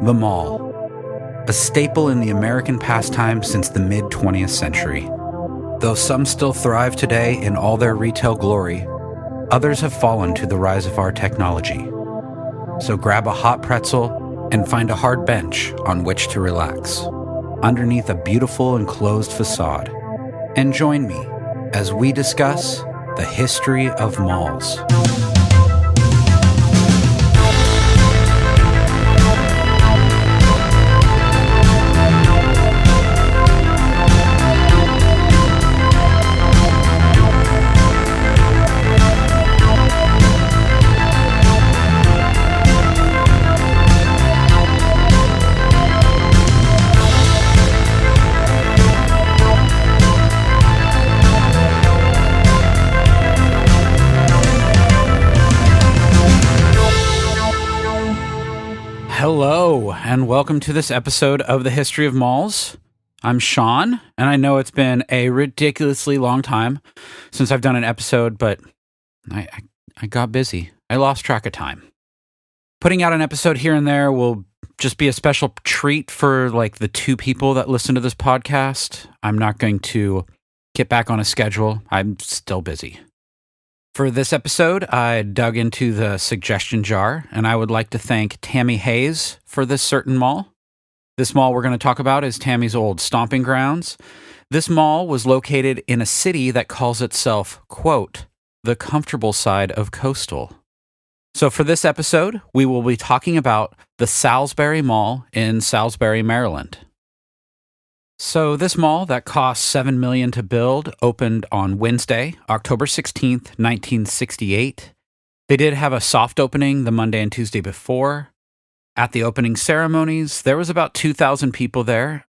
The mall, a staple in the American pastime since the mid-20th century. Though some still thrive today in all their retail glory, others have fallen to the rise of our technology. So grab a hot pretzel and find a hard bench on which to relax, underneath a beautiful enclosed facade. And join me as we discuss the history of malls. Hello, and welcome to this episode of the History of Malls. I'm Sean, and I know it's been a ridiculously long time since I've done an episode, but I got busy. I lost track of time. Putting out an episode here and there will just be a special treat for like the two people that listen to this podcast. I'm not going to get back on a schedule. I'm still busy. For this episode, I dug into the suggestion jar, and I would like to thank Tammy Hayes for this certain mall. This mall we're going to talk about is Tammy's old stomping grounds. This mall was located in a city that calls itself, quote, the comfortable side of coastal. So for this episode, we will be talking about the Salisbury Mall in Salisbury, Maryland. So this mall that cost $7 million to build opened on Wednesday, October 16th, 1968. They did have a soft opening the Monday and Tuesday before. At the opening ceremonies, there was about 2,000 people there.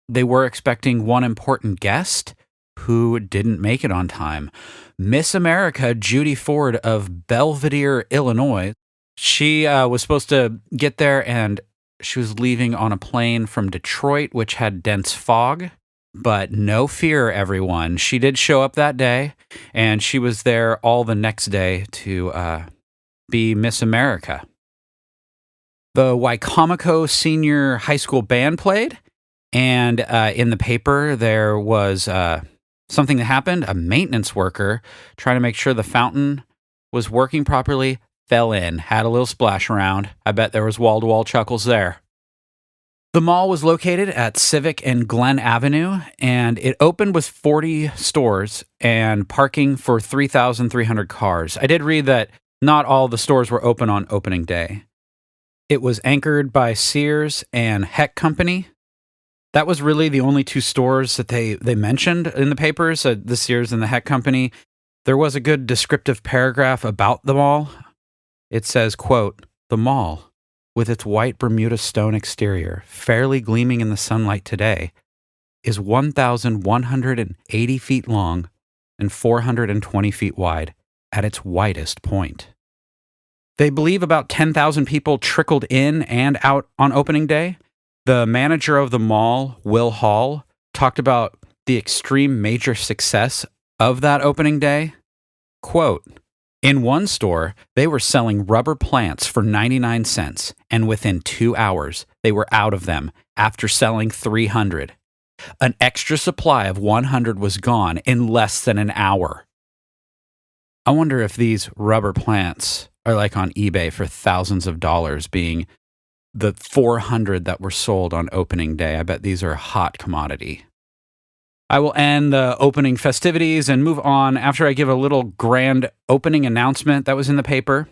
They were expecting one important guest who didn't make it on time. Miss America Judy Ford of Belvidere, Illinois. She was supposed to get there, and she was leaving on a plane from Detroit, which had dense fog. But no fear, everyone. She did show up that day, and she was there all the next day to be Miss America. The Wicomico Senior High School Band played, and in the paper there was something that happened. A maintenance worker trying to make sure the fountain was working properly fell in, had a little splash around. I bet there was wall-to-wall chuckles there. The mall was located at Civic and Glen Avenue, and it opened with 40 stores and parking for 3,300 cars. I did read that not all the stores were open on opening day. It was anchored by Sears and Heck Company. That was really the only two stores that they mentioned in the papers, the Sears and the Heck Company. There was a good descriptive paragraph about the mall. It says, quote, the mall, with its white Bermuda stone exterior, fairly gleaming in the sunlight today, is 1,180 feet long and 420 feet wide at its widest point. They believe about 10,000 people trickled in and out on opening day. The manager of the mall, Will Hall, talked about the extreme major success of that opening day. Quote, in one store, they were selling rubber plants for 99 cents, and within 2 hours, they were out of them after selling 300. An extra supply of 100 was gone in less than an hour. I wonder if these rubber plants are like on eBay for thousands of dollars, being the 400 that were sold on opening day. I bet these are a hot commodity. I will end the opening festivities and move on after I give a little grand opening announcement that was in the paper.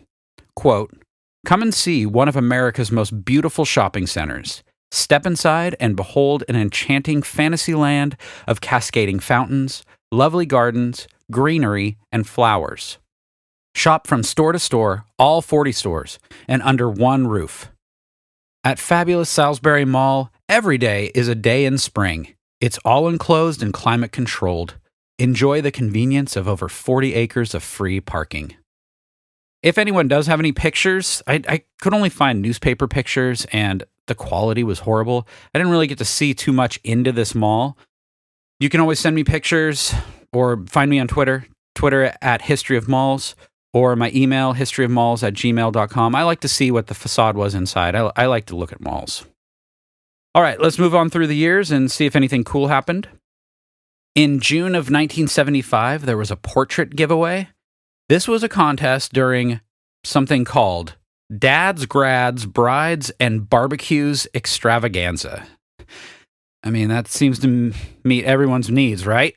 Quote, come and see one of America's most beautiful shopping centers. Step inside and behold an enchanting fantasy land of cascading fountains, lovely gardens, greenery, and flowers. Shop from store to store, all 40 stores, and under one roof. At fabulous Salisbury Mall, every day is a day in spring. It's all enclosed and climate controlled. Enjoy the convenience of over 40 acres of free parking. If anyone does have any pictures, I could only find newspaper pictures, and the quality was horrible. I didn't really get to see too much into this mall. You can always send me pictures or find me on Twitter at History of Malls, or my email, historyofmalls@gmail.com. I like to see what the facade was inside. I like to look at malls. All right, let's move on through the years and see if anything cool happened. In June of 1975, there was a portrait giveaway. This was a contest during something called Dads, Grads, Brides, and Barbecues Extravaganza. I mean, that seems to meet everyone's needs, right?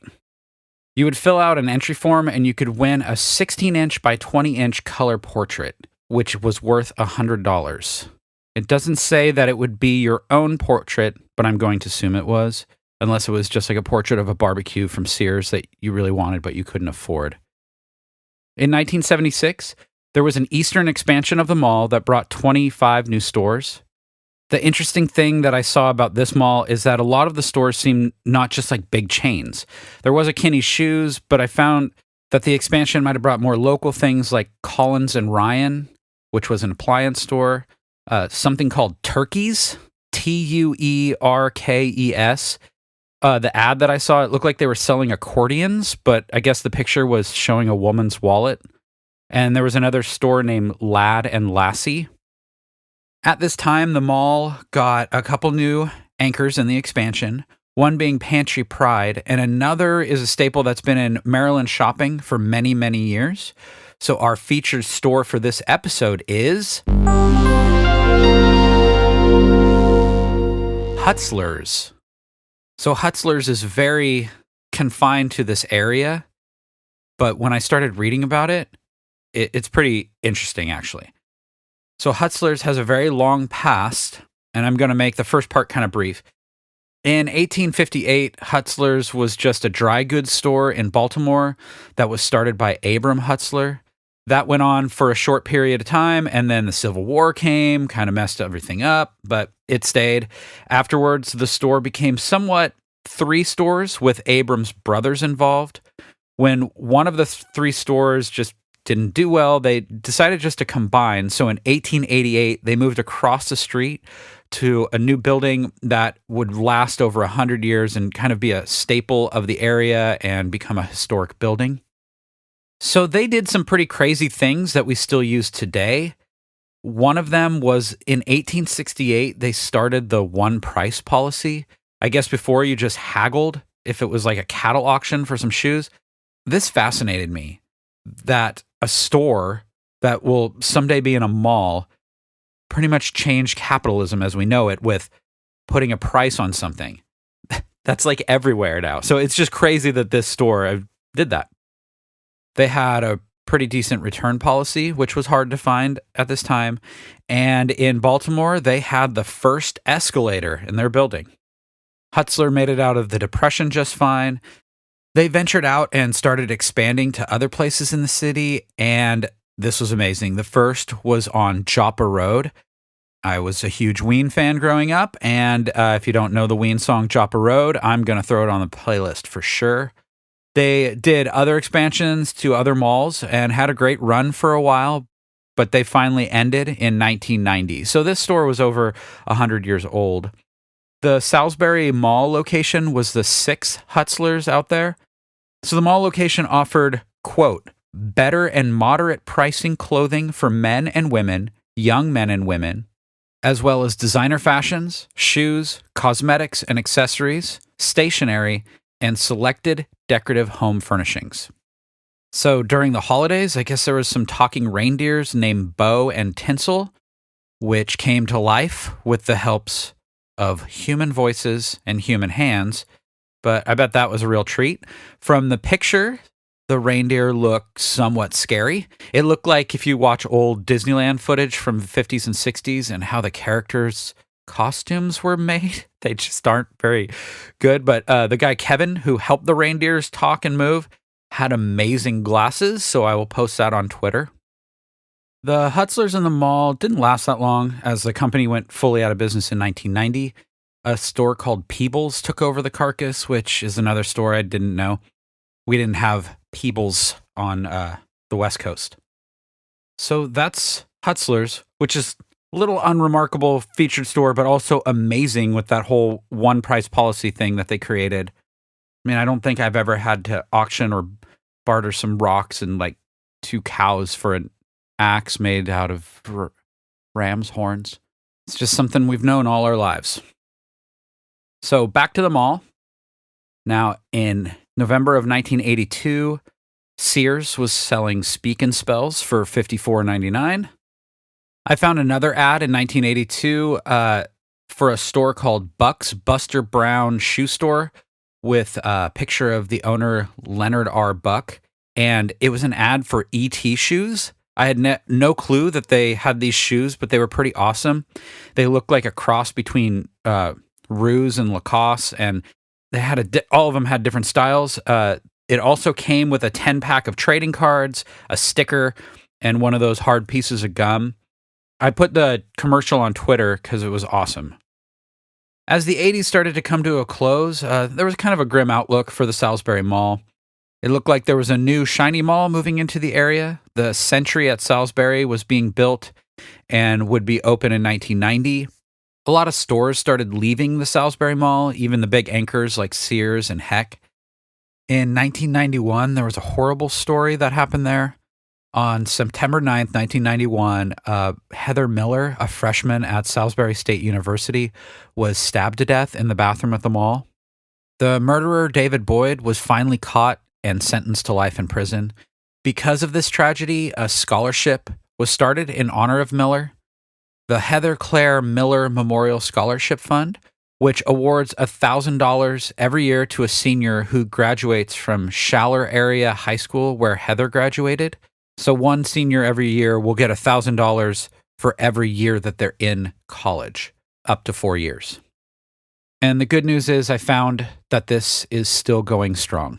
You would fill out an entry form and you could win a 16-inch by 20-inch color portrait, which was worth $100. It doesn't say that it would be your own portrait, but I'm going to assume it was, unless it was just like a portrait of a barbecue from Sears that you really wanted but you couldn't afford. In 1976, there was an eastern expansion of the mall that brought 25 new stores. The interesting thing that I saw about this mall is that a lot of the stores seem not just like big chains. There was a Kinney's Shoes, but I found that the expansion might have brought more local things like Collins and Ryan, which was an appliance store, something called Turkeys, Tuerkes. The ad that I saw, it looked like they were selling accordions, but I guess the picture was showing a woman's wallet. And there was another store named Lad and Lassie. At this time, the mall got a couple new anchors in the expansion, one being Pantry Pride, and another is a staple that's been in Maryland shopping for many, many years. So our featured store for this episode is Hutzler's. So Hutzler's is very confined to this area, but when I started reading about it, it's pretty interesting, actually. So Hutzler's has a very long past, and I'm going to make the first part kind of brief. In 1858, Hutzler's was just a dry goods store in Baltimore that was started by Abram Hutzler. That went on for a short period of time, and then the Civil War came, kind of messed everything up, but it stayed. Afterwards, the store became somewhat three stores with Abram's brothers involved. When one of the three stores just didn't do well, they decided just to combine. So in 1888, they moved across the street to a new building that would last over 100 years and kind of be a staple of the area and become a historic building. So they did some pretty crazy things that we still use today. One of them was in 1868, they started the one price policy. I guess before you just haggled if it was like a cattle auction for some shoes. This fascinated me, that a store that will someday be in a mall pretty much changed capitalism as we know it with putting a price on something. That's like everywhere now. So it's just crazy that this store did that. They had a pretty decent return policy, which was hard to find at this time. And in Baltimore, they had the first escalator in their building. Hutzler made it out of the Depression just fine. They ventured out and started expanding to other places in the city, and this was amazing. The first was on Joppa Road. I was a huge Ween fan growing up, and if you don't know the Ween song Joppa Road, I'm going to throw it on the playlist for sure. They did other expansions to other malls and had a great run for a while, but they finally ended in 1990. So this store was over 100 years old. The Salisbury Mall location was the sixth Hutzler's out there. So the mall location offered, quote, better and moderate pricing clothing for men and women, young men and women, as well as designer fashions, shoes, cosmetics and accessories, stationery, and selected decorative home furnishings. So during the holidays, I guess there was some talking reindeers named Bo and Tinsel, which came to life with the helps of human voices and human hands. But I bet that was a real treat. From the picture, the reindeer looked somewhat scary. It looked like if you watch old Disneyland footage from the 50s and 60s and how the characters' costumes were made, they just aren't very good. But the guy Kevin, who helped the reindeers talk and move, had amazing glasses, so I will post that on Twitter. The Hutzler's in the mall didn't last that long, as the company went fully out of business in 1990. A store called Peebles took over the carcass, which is another store I didn't know. We didn't have Peebles on the West Coast. So that's Hutzler's, which is a little unremarkable featured store, but also amazing with that whole one price policy thing that they created. I mean, I don't think I've ever had to auction or barter some rocks and like 2 cows for an axe made out of ram's horns. It's just something we've known all our lives. So back to the mall. Now, in November of 1982, Sears was selling Speak and Spells for $54.99. I found another ad in 1982 for a store called Buck's Buster Brown Shoe Store with a picture of the owner, Leonard R. Buck, and it was an ad for E.T. shoes. I had no clue that they had these shoes, but they were pretty awesome. They looked like a cross between Ruse and Lacoste, and they had all of them had different styles. It also came with a 10-pack of trading cards, a sticker, and one of those hard pieces of gum. I put the commercial on Twitter because it was awesome. As the 80s started to come to a close, there was kind of a grim outlook for the Salisbury Mall. It looked like there was a new shiny mall moving into the area. The Century at Salisbury was being built and would be open in 1990. A lot of stores started leaving the Salisbury Mall, even the big anchors like Sears and Heck. In 1991, there was a horrible story that happened there. On September 9th, 1991, Heather Miller, a freshman at Salisbury State University, was stabbed to death in the bathroom at the mall. The murderer, David Boyd, was finally caught and sentenced to life in prison. Because of this tragedy, a scholarship was started in honor of Miller, the Heather Claire Miller Memorial Scholarship Fund, which awards $1,000 every year to a senior who graduates from Schaller Area High School, where Heather graduated. So one senior every year will get $1,000 for every year that they're in college, up to 4 years. And the good news is I found that this is still going strong.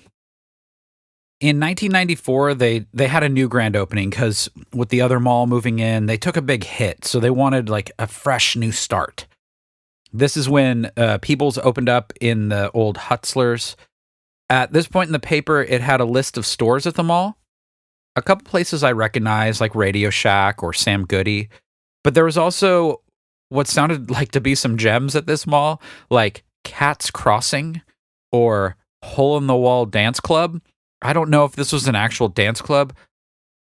In 1994, they had a new grand opening because with the other mall moving in, they took a big hit. So they wanted like a fresh new start. This is when Peebles opened up in the old Hutzlers. At this point in the paper, it had a list of stores at the mall. A couple places I recognized, like Radio Shack or Sam Goody. But there was also what sounded like to be some gems at this mall, like Cat's Crossing or Hole in the Wall Dance Club. I don't know if this was an actual dance club.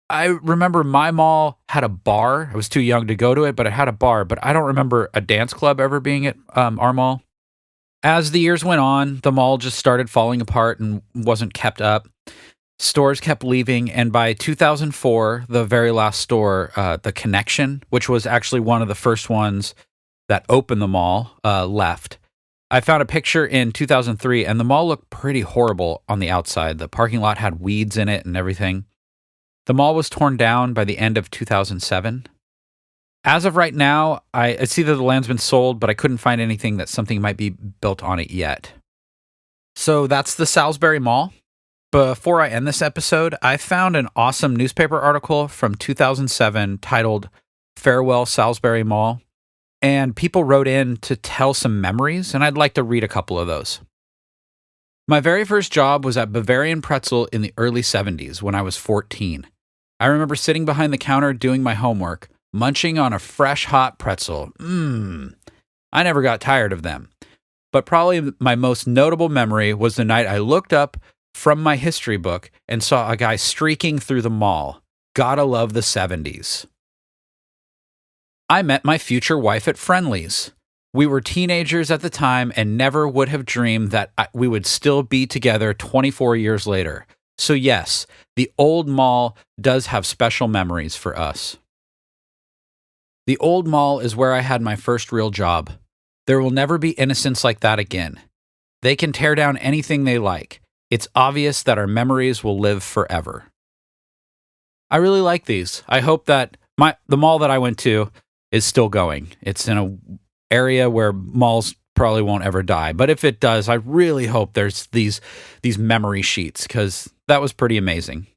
I remember my mall had a bar. I was too young to go to it, but it had a bar. But I don't remember a dance club ever being at our mall. As the years went on, the mall just started falling apart and wasn't kept up. Stores kept leaving, and by 2004, the very last store, The Connection, which was actually one of the first ones that opened the mall, left. I found a picture in 2003, and the mall looked pretty horrible on the outside. The parking lot had weeds in it and everything. The mall was torn down by the end of 2007. As of right now, I see that the land's been sold, but I couldn't find anything that something might be built on it yet. So that's the Salisbury Mall. Before I end this episode, I found an awesome newspaper article from 2007 titled Farewell Salisbury Mall, and people wrote in to tell some memories, and I'd like to read a couple of those. My very first job was at Bavarian Pretzel in the early 70s when I was 14. I remember sitting behind the counter doing my homework, munching on a fresh hot pretzel. I never got tired of them. But probably my most notable memory was the night I looked up from my history book and saw a guy streaking through the mall. Gotta love the 70s. I met my future wife at Friendly's. We were teenagers at the time and never would have dreamed that we would still be together 24 years later. So yes, the old mall does have special memories for us. The old mall is where I had my first real job. There will never be innocence like that again. They can tear down anything they like. It's obvious that our memories will live forever. I really like these. I hope that the mall that I went to is still going. It's in an area where malls probably won't ever die. But if it does, I really hope there's these memory sheets, because that was pretty amazing.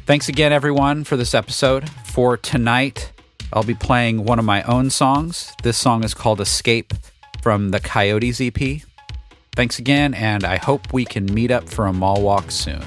Thanks again, everyone, for this episode. For tonight, I'll be playing one of my own songs. This song is called Escape from the Coyotes EP. Thanks again, and I hope we can meet up for a mall walk soon.